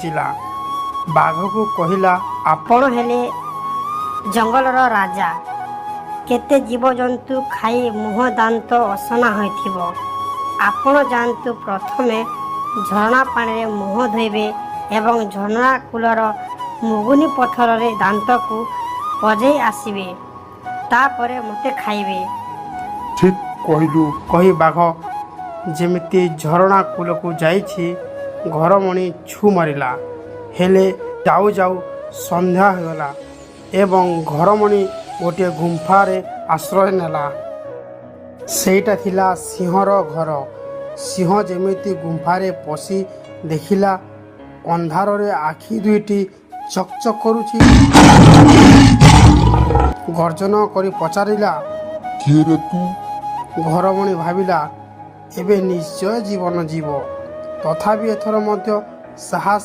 ପହଞ୍ଚିଲା। ବାଘକୁ କହିଲା, ଆପଣ ହେଲେ ଜଙ୍ଗଲର ରାଜା। କେତେ ଜୀବଜନ୍ତୁ ଖାଇ ମୁହଁ ଦାନ୍ତ ଅସନା ହୋଇଥିବ। ଆପଣ ଯାଆନ୍ତୁ, ପ୍ରଥମେ ଝରଣା ପାଣିରେ ମୁହଁ ଧୋଇବେ ଏବଂ ଝରଣା କୂଳର ମୁଗୁନି ପଥରରେ ଦାନ୍ତକୁ ଅଜେଇ ଆସିବେ। ତାପରେ ମୋତେ ଖାଇବେ। ଠିକ୍ କହିଲୁ। କହି ବାଘ ଯେମିତି ଝରଣା କୂଳକୁ ଯାଇଛି, ଘରମଣି ଛୁ ମାରିଲା। ହେଲେ ଯାଉ ଯାଉ ସନ୍ଧ୍ୟା ହୋଇଗଲା ଏବଂ ଘରମଣି ଗୋଟିଏ ଗୁମ୍ଫାରେ ଆଶ୍ରୟ ନେଲା। ସେଇଟା ଥିଲା ସିଂହର ଘର। ସିଂହ ଯେମିତି ଗୁମ୍ଫାରେ ପଶି ଦେଖିଲା, ଅନ୍ଧାରରେ ଆଖି ଦୁଇଟି ଚକ୍ ଚକ୍ କରୁଛି। ଗର୍ଜନ କରି ପଚାରିଲା, କିଏ ରେ ତୁ? ଘରମଣି ଭାବିଲା, ଏବେ ନିଶ୍ଚୟ ଜୀବନ ଯିବ। ତଥାପି ଏଥର ମଧ୍ୟ ସାହସ